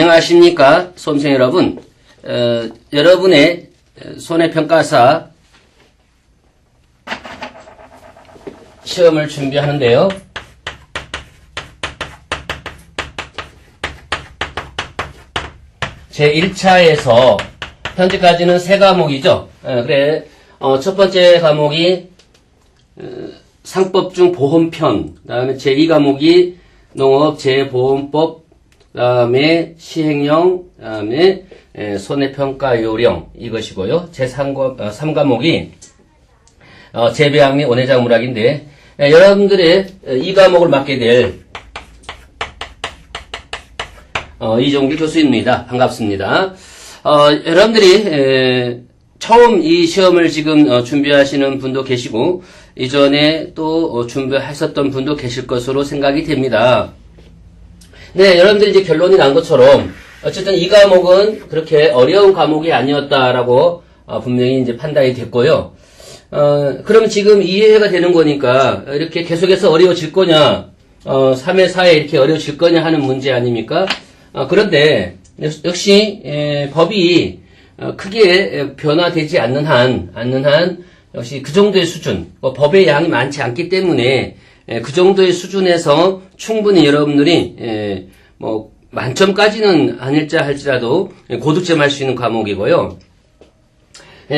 안녕하십니까 수험생 여러분. 여러분의 손해평가사 시험을 준비하는데요. 제1차에서 현재까지는 3과목이죠. 그래, 첫 번째 과목이 상법 중 보험편, 그 다음에 제2과목이 농업재보험법, 그 다음에 시행령, 그 다음에 손해평가 요령 이것이고요. 제3과목이 재배학 및 원예작물학인데 여러분들의 이 과목을 맡게 될 이종길 교수입니다. 반갑습니다. 여러분들이 처음 이 시험을 지금 준비하시는 분도 계시고 이전에 또 준비하셨던 분도 계실 것으로 생각이 됩니다. 네, 여러분들이 이제 결론이 난 것처럼 어쨌든 이 과목은 그렇게 어려운 과목이 아니었다라고 분명히 이제 판단이 됐고요. 그럼 지금 2회가 되는 거니까 이렇게 계속해서 어려워질 거냐, 3회, 4회 이렇게 어려워질 거냐 하는 문제 아닙니까? 그런데 역시 법이 크게 변화되지 않는 한 역시 그 정도의 수준, 법의 양이 많지 않기 때문에 그 정도의 수준에서 충분히 여러분들이 만점까지는 아닐자 할지라도 고득점할 수 있는 과목이고요.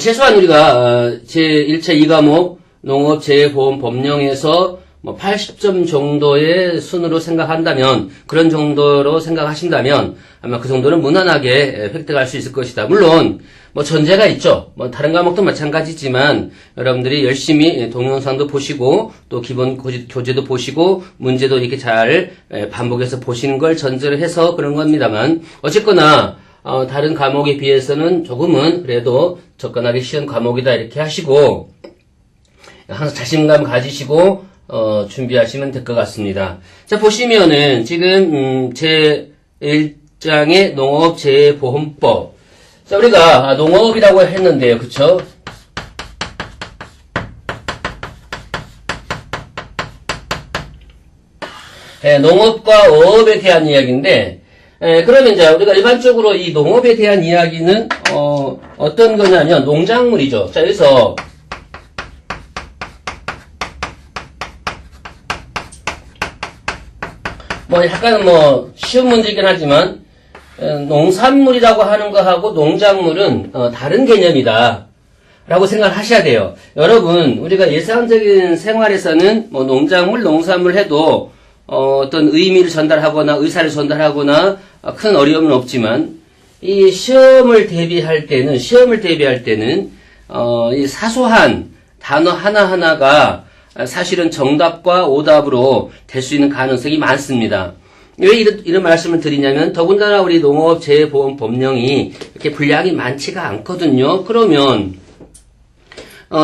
최소한 우리가 제1차 2과목 농업재보험법령에서 80점 정도의 순으로 생각한다면, 그런 정도로 생각하신다면 아마 그 정도는 무난하게 획득할 수 있을 것이다. 물론 전제가 있죠. 다른 과목도 마찬가지지만 여러분들이 열심히 동영상도 보시고 또 기본 교재도 보시고 문제도 이렇게 잘 반복해서 보시는 걸 전제로 해서 그런 겁니다만, 어쨌거나 다른 과목에 비해서는 조금은 그래도 접근하기 쉬운 과목이다 이렇게 하시고 항상 자신감 가지시고 준비하시면 될 것 같습니다. 자, 보시면은 지금 제 1장의 농업재보험법. 자, 우리가 농업이라고 했는데요. 그쵸? 농업과 어업에 대한 이야기인데, 그러면 이제 우리가 일반적으로 이 농업에 대한 이야기는 어떤 거냐면 농작물이죠. 자, 여기서 약간 쉬운 문제이긴 하지만 농산물이라고 하는 거하고 농작물은 다른 개념이다 라고 생각을 하셔야 돼요. 여러분, 우리가 일상적인 생활에서는 농작물, 농산물 해도 어떤 의미를 전달하거나 의사를 전달하거나 큰 어려움은 없지만 이 시험을 대비할 때는 이 사소한 단어 하나하나가 사실은 정답과 오답으로 될 수 있는 가능성이 많습니다. 왜 이런 말씀을 드리냐면, 더군다나 우리 농업재보험법령이 이렇게 분량이 많지가 않거든요. 그러면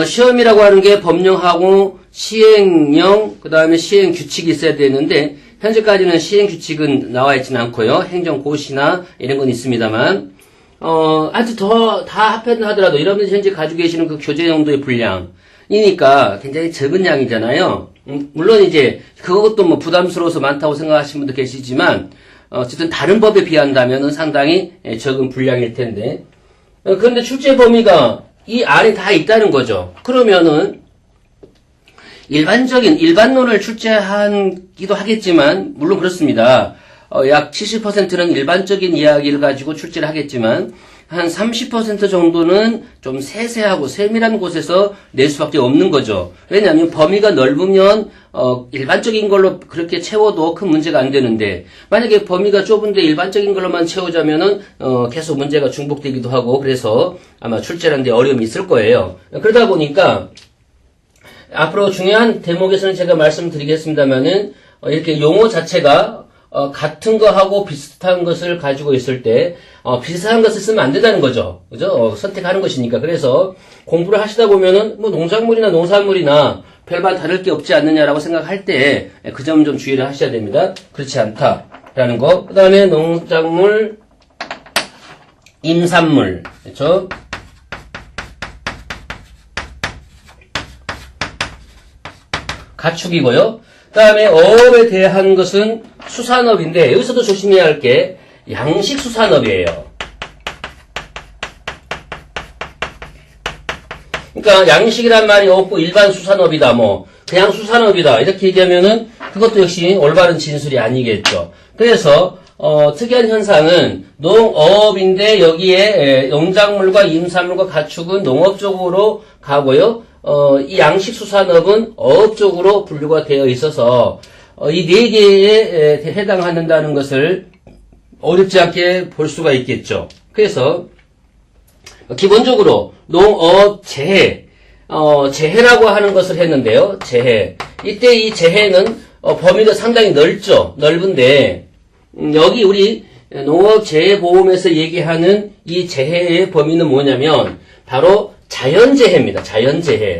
시험이라고 하는 게 법령하고 시행령, 그 다음에 시행규칙이 있어야 되는데 현재까지는 시행규칙은 나와 있지는 않고요. 행정고시나 이런 건 있습니다만 아주 다 합해서 하더라도 여러분들이 현재 가지고 계시는 그 교재 정도의 분량이니까 굉장히 적은 양이잖아요. 물론 이제 그것도 부담스러워서 많다고 생각하시는 분도 계시지만 어쨌든 다른 법에 비한다면 상당히 적은 분량일 텐데, 그런데 출제 범위가 이 안에 다 있다는 거죠. 그러면은 일반론을 출제하기도 하겠지만, 물론 그렇습니다. 약 70%는 일반적인 이야기를 가지고 출제를 하겠지만 한 30% 정도는 좀 세세하고 세밀한 곳에서 낼 수밖에 없는 거죠. 왜냐하면 범위가 넓으면 일반적인 걸로 그렇게 채워도 큰 문제가 안 되는데, 만약에 범위가 좁은데 일반적인 걸로만 채우자면은 계속 문제가 중복되기도 하고, 그래서 아마 출제하는 데 어려움이 있을 거예요. 그러다 보니까 앞으로 중요한 대목에서는 제가 말씀드리겠습니다만은 이렇게 용어 자체가 같은 거하고 비슷한 것을 가지고 있을 때 비슷한 것을 쓰면 안 된다는 거죠. 그죠? 선택하는 것이니까. 그래서 공부를 하시다 보면은 농작물이나 농산물이나 별반 다를 게 없지 않느냐라고 생각할 때 그 점 좀 주의를 하셔야 됩니다. 그렇지 않다라는 거. 그 다음에 농작물, 임산물, 그렇죠? 가축이고요. 그 다음에 어업에 대한 것은 수산업인데, 여기서도 조심해야 할 게 양식수산업이에요. 그러니까 양식이란 말이 없고 일반 수산업이다, 뭐 그냥 수산업이다 이렇게 얘기하면은 그것도 역시 올바른 진술이 아니겠죠. 그래서 특이한 현상은 농업인데 여기에 농작물과 임산물과 가축은 농업 쪽으로 가고요. 이 양식수산업은 어업 쪽으로 분류가 되어 있어서 이 네 개에 해당한다는 것을 어렵지 않게 볼 수가 있겠죠. 그래서 기본적으로 농업 재해, 재해라고 하는 것을 했는데요. 재해. 이때 이 재해는 범위가 상당히 넓은데 여기 우리 농업재해보험에서 얘기하는 이 재해의 범위는 뭐냐면 바로 자연재해입니다. 자연재해.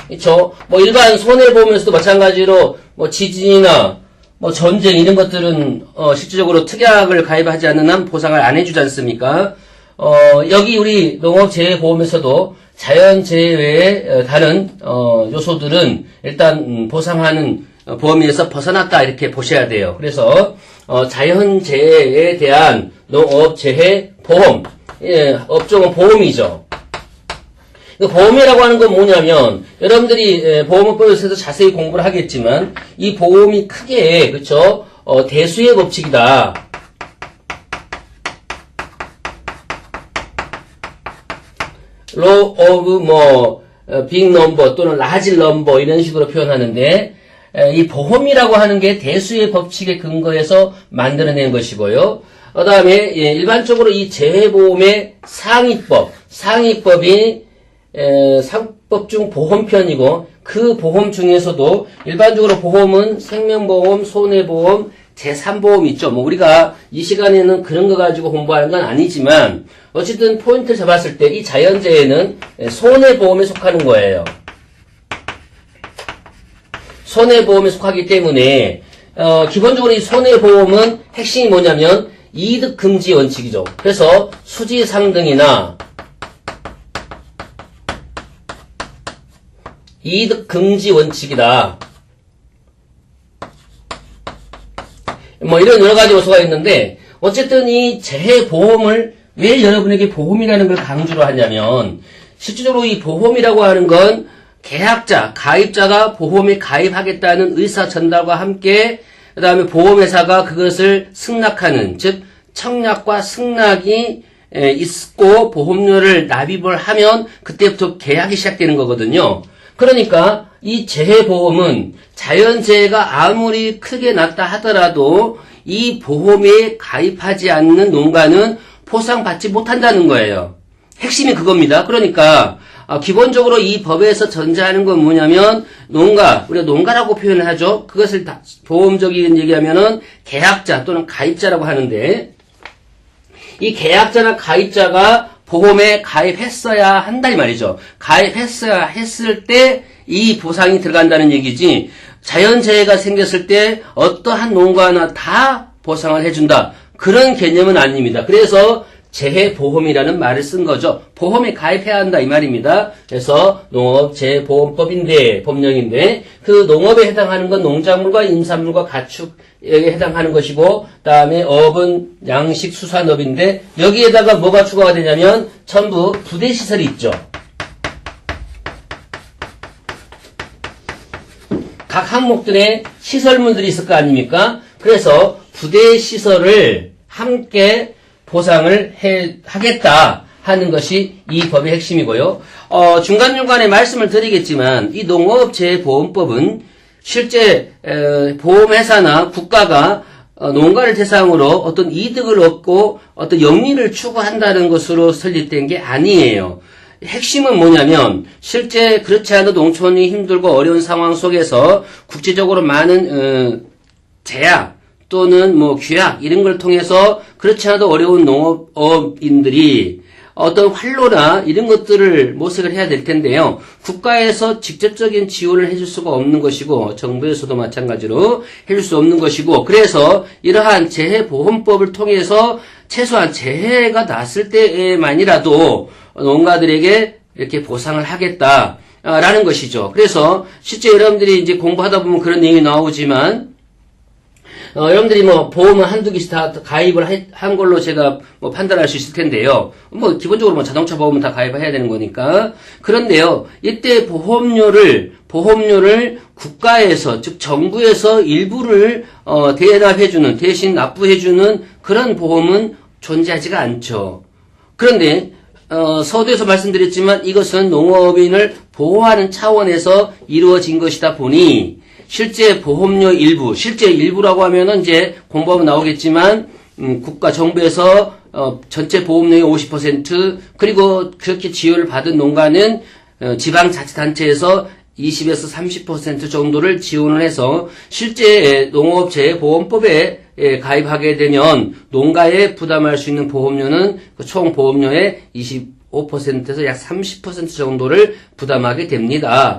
그렇죠? 뭐 일반 손해보험에서도 마찬가지로 뭐 지진이나 뭐 전쟁 이런 것들은 실질적으로 특약을 가입하지 않는 한 보상을 안 해주지 않습니까? 여기 우리 농업재해보험에서도 자연재해 외에 다른 요소들은 일단 보상하는 범위에서 벗어났다 이렇게 보셔야 돼요. 그래서 자연재해에 대한 농업재해보험, 예, 업종은 보험이죠. 보험이라고 하는 건 뭐냐면 여러분들이 보험업법에서도 자세히 공부를 하겠지만 이 보험이 크게 그렇죠? 대수의 법칙이다. law of big number 또는 large number 이런 식으로 표현하는데 이 보험이라고 하는 게 대수의 법칙에 근거해서 만들어낸 것이고요. 그 다음에 일반적으로 이 재해보험의 상위법이 상법 중 보험편이고 그 보험 중에서도 일반적으로 보험은 생명보험, 손해보험, 제3보험 있죠. 뭐 우리가 이 시간에는 그런 거 가지고 공부하는 건 아니지만 어쨌든 포인트를 잡았을 때 이 자연재해는 손해보험에 속하는 거예요. 손해보험에 속하기 때문에 기본적으로 이 손해보험은 핵심이 뭐냐면 이득금지 원칙이죠. 그래서 수지상등이나 이득금지 원칙이다. 뭐 이런 여러 가지 요소가 있는데 어쨌든 이 재해보험을 왜 여러분에게 보험이라는 걸 강조를 하냐면 실질적으로 이 보험이라고 하는 건 계약자, 가입자가 보험에 가입하겠다는 의사 전달과 함께 그 다음에 보험회사가 그것을 승낙하는 즉 청약과 승낙이 있고 보험료를 납입을 하면 그때부터 계약이 시작되는 거거든요. 그러니까 이 재해보험은 자연재해가 아무리 크게 났다 하더라도 이 보험에 가입하지 않는 농가는 보상받지 못한다는 거예요. 핵심이 그겁니다. 그러니까 기본적으로 이 법에서 전제하는 건 뭐냐면 농가, 우리가 농가라고 표현을 하죠. 그것을 다 보험적인 얘기하면은 계약자 또는 가입자라고 하는데 이 계약자나 가입자가 보험에 가입했어야 한다 이 말이죠. 가입했어야 했을 때 이 보상이 들어간다는 얘기지 자연재해가 생겼을 때 어떠한 농가나 다 보상을 해준다. 그런 개념은 아닙니다. 그래서 재해보험이라는 말을 쓴 거죠. 보험에 가입해야 한다 이 말입니다. 그래서 농업재해보험법인데 법령인데 그 농업에 해당하는 건 농작물과 임산물과 가축에 해당하는 것이고 다음에 업은 양식수산업인데 여기에다가 뭐가 추가가 되냐면 전부 부대시설이 있죠. 각 항목들의 시설물들이 있을 거 아닙니까? 그래서 부대시설을 함께 보상을 하겠다 하는 것이 이 법의 핵심이고요. 중간중간에 말씀을 드리겠지만 이 농업재해보험법은 실제 보험회사나 국가가 농가를 대상으로 어떤 이득을 얻고 어떤 영리를 추구한다는 것으로 설립된 게 아니에요. 핵심은 뭐냐면 실제 그렇지 않은 농촌이 힘들고 어려운 상황 속에서 국제적으로 많은 제약 또는 뭐 규약 이런 걸 통해서 그렇지 않아도 어려운 농업인들이 어떤 활로나 이런 것들을 모색을 해야 될 텐데요. 국가에서 직접적인 지원을 해줄 수가 없는 것이고 정부에서도 마찬가지로 해줄 수 없는 것이고 그래서 이러한 재해보험법을 통해서 최소한 재해가 났을 때만이라도 농가들에게 이렇게 보상을 하겠다라는 것이죠. 그래서 실제 여러분들이 이제 공부하다 보면 그런 내용이 나오지만 여러분들이 뭐 보험을 한두 개씩 다 가입을 한 걸로 제가 뭐 판단할 수 있을 텐데요. 뭐 기본적으로 뭐 자동차 보험은 다 가입해야 되는 거니까. 그런데요, 이때 보험료를 국가에서, 즉 정부에서 일부를 대납해주는, 대신 납부해주는 그런 보험은 존재하지가 않죠. 그런데 서두에서 말씀드렸지만 이것은 농업인을 보호하는 차원에서 이루어진 것이다 보니 실제 보험료 일부, 실제 일부라고 하면은 이제 공부하면 나오겠지만 국가 정부에서 전체 보험료의 50% 그리고 그렇게 지원을 받은 농가는 지방자치단체에서 20에서 30% 정도를 지원을 해서 실제 농업재해보험법에 가입하게 되면 농가에 부담할 수 있는 보험료는 총 보험료의 25%에서 약 30% 정도를 부담하게 됩니다.